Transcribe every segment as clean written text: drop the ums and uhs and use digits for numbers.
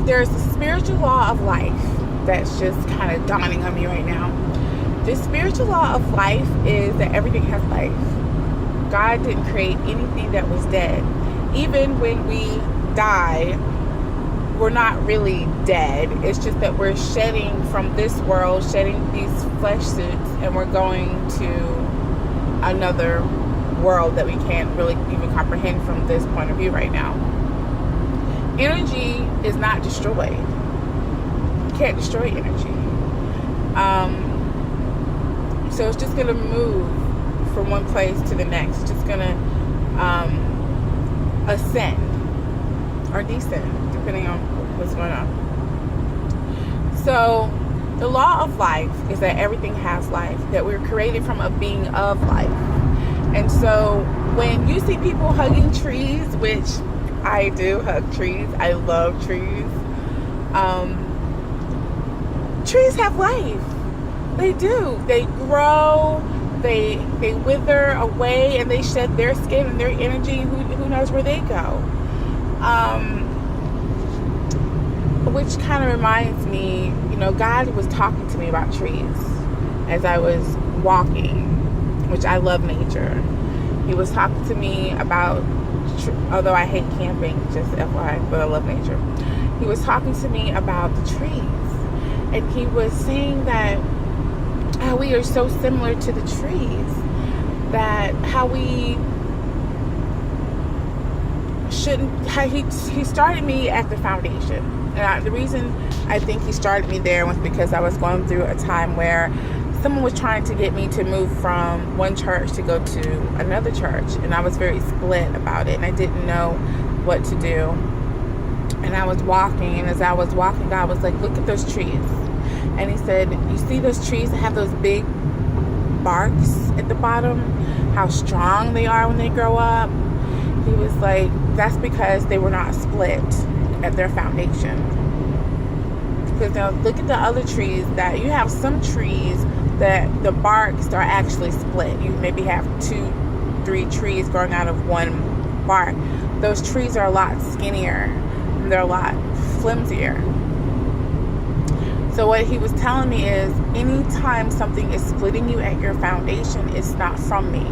there's a spiritual law of life that's just kind of dawning on me right now. The spiritual law of life is that everything has life. God didn't create anything that was dead. Even when we die, we're not really dead. It's just that we're shedding from this world, shedding these flesh suits, and we're going to another world that we can't really even comprehend from this point of view right now. Energy is not destroyed. You can't destroy energy. So it's just going to move from one place to the next. It's just going to ascend or descend, depending on what's going on. So the law of life is that everything has life, that we're created from a being of life. And so when you see people hugging trees, which I do hug trees, I love trees. Trees have life. They do. They grow, they wither away, and they shed their skin and their energy. Who knows where they go? Which kind of reminds me, God was talking to me about trees as I was walking, which I love nature. He was talking to me about, although I hate camping, just FYI, but I love nature. He was talking to me about the trees, and he was saying that how we are so similar to the trees, that how we shouldn't, he started me at the foundation. And the reason I think he started me there was because I was going through a time where someone was trying to get me to move from one church to go to another church, and I was very split about it, and I didn't know what to do. And I was walking, and as I was walking, God was like, look at those trees. And he said, you see those trees that have those big barks at the bottom, how strong they are when they grow up? He was like, that's because they were not split at their foundation. Because now look at the other trees, that you have some trees that the barks are actually split. You maybe have 2-3 trees growing out of one bark. Those trees are a lot skinnier and they're a lot flimsier. So what he was telling me is, anytime something is splitting you at your foundation, it's not from me.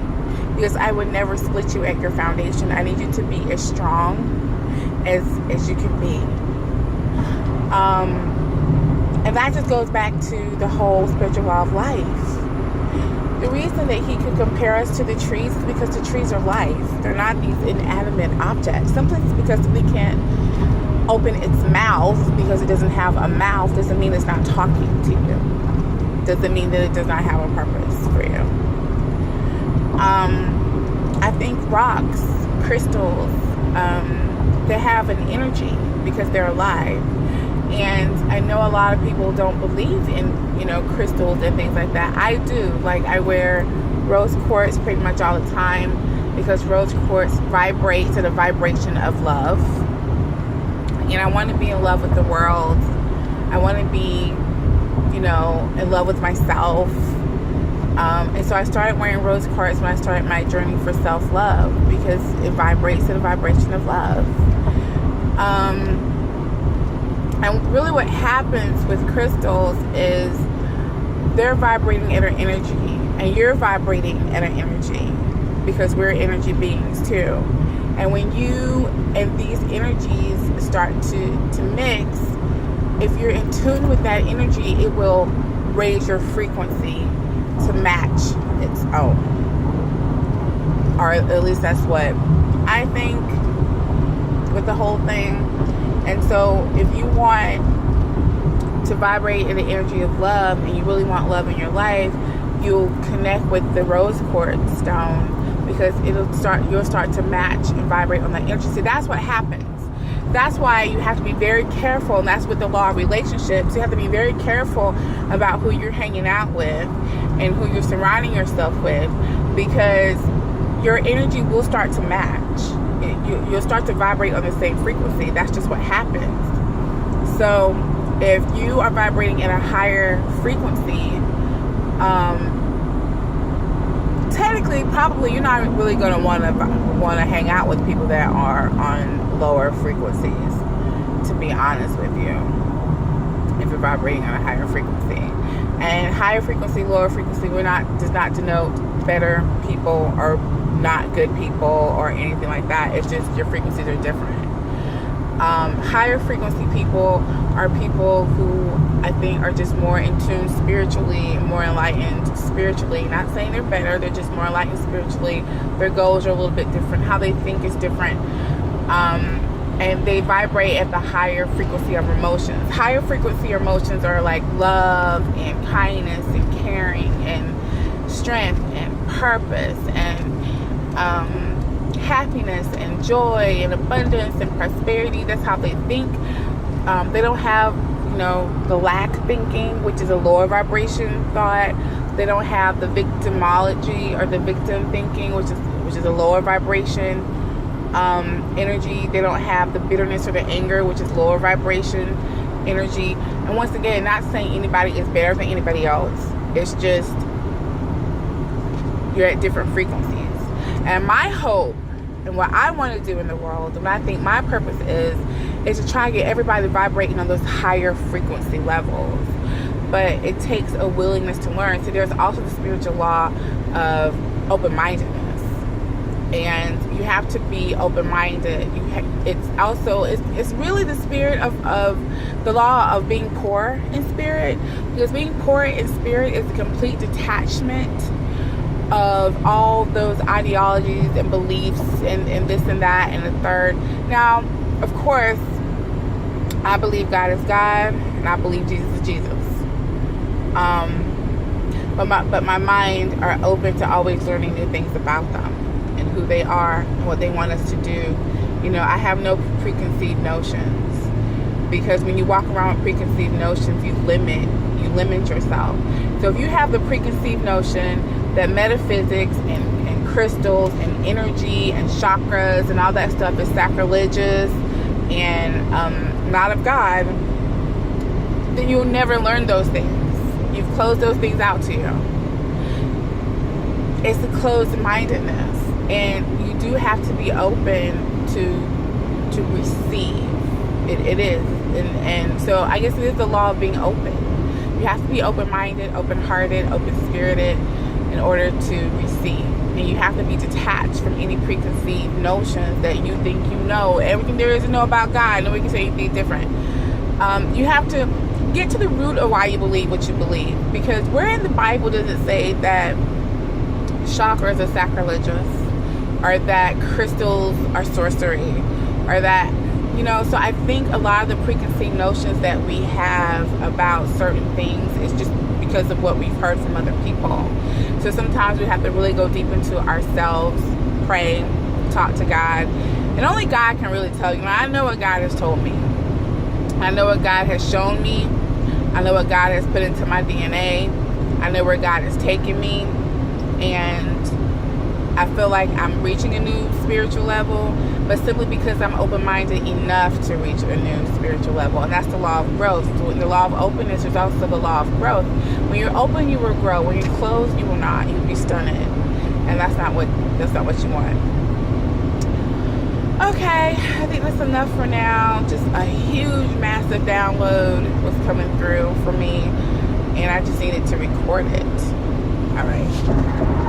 Because I would never split you at your foundation. I need you to be as strong as you can be. And that just goes back to the whole spiritual law of life. The reason that he could compare us to the trees is because the trees are life. They're not these inanimate objects. Sometimes because we can't open its mouth because it doesn't have a mouth doesn't mean it's not talking to you. Doesn't mean that it does not have a purpose for you. I think rocks, crystals, they have an energy because they're alive. And I know a lot of people don't believe in, crystals and things like that. I do. Like, I wear rose quartz pretty much all the time because rose quartz vibrates at a vibration of love. And I want to be in love with the world. I want to be, in love with myself. And so I started wearing rose quartz when I started my journey for self-love because it vibrates at a vibration of love. And really what happens with crystals is they're vibrating at our energy, and you're vibrating at our energy because we're energy beings too. And when you and these energies start to mix, if you're in tune with that energy, it will raise your frequency to match its own. Or at least that's what I think with the whole thing. And so if you want to vibrate in the energy of love and you really want love in your life, you'll connect with the rose quartz stone because you'll start to match and vibrate on that energy. See, that's what happens. That's why you have to be very careful, and that's with the law of relationships. You have to be very careful about who you're hanging out with and who you're surrounding yourself with, because your energy will start to match. You'll start to vibrate on the same frequency. That's just what happens. So if you are vibrating at a higher frequency, technically, probably you're not really going to want to hang out with people that are on lower frequencies. to be honest with you, if you're vibrating on a higher frequency. And higher frequency, lower frequency, does not denote better people or not good people or anything like that. It's just your frequencies are different. Higher frequency people are people who I think are just more in tune spiritually, more enlightened spiritually. Not saying they're better, they're just more enlightened spiritually. Their goals are a little bit different. How they think is different. And they vibrate at the higher frequency of emotions. Higher frequency emotions are like love and kindness and caring and strength and purpose and happiness and joy and abundance and prosperity. That's how they think. They don't have, the lack thinking, which is a lower vibration thought. They don't have the victimology or the victim thinking, which is a lower vibration energy. They don't have the bitterness or the anger, which is lower vibration energy. And once again, not saying anybody is better than anybody else. It's just you're at different frequencies. And my hope and what I want to do in the world, and what I think my purpose is to try to get everybody vibrating on those higher frequency levels. But it takes a willingness to learn. So there's also the spiritual law of open-mindedness. And you have to be open-minded. It's really the spirit of the law of being poor in spirit. Because being poor in spirit is a complete detachment of all those ideologies and beliefs and this and that and the third. Now, of course, I believe God is God and I believe Jesus is Jesus. But my mind are open to always learning new things about them and who they are and what they want us to do. I have no preconceived notions, because when you walk around with preconceived notions, you limit yourself. So if you have the preconceived notion that metaphysics and crystals and energy and chakras and all that stuff is sacrilegious and not of God, then you'll never learn those things. You've closed those things out to you. It's the closed-mindedness. And you do have to be open to receive. It is. And so I guess it is the law of being open. You have to be open-minded, open-hearted, open-spirited in order to receive. And you have to be detached from any preconceived notions that you think you know. Everything there is to know about God. Nobody can say anything different. You have to get to the root of why you believe what you believe. Because where in the Bible does it say that chakras are sacrilegious, or that crystals are sorcery, or that, so I think a lot of the preconceived notions that we have about certain things is just because of what we've heard from other people. So sometimes we have to really go deep into ourselves, pray, talk to God. And only God can really tell you. I know what God has told me. I know what God has shown me. I know what God has put into my DNA. I know where God has taken me. And I feel like I'm reaching a new spiritual level, but simply because I'm open-minded enough to reach a new spiritual level. And that's the law of growth. So in the law of openness, there's also the law of growth. When you're open, you will grow. When you're closed, you will not. You'll be stunted. And that's not what you want. Okay, I think that's enough for now. Just a huge, massive download was coming through for me, and I just needed to record it. All right.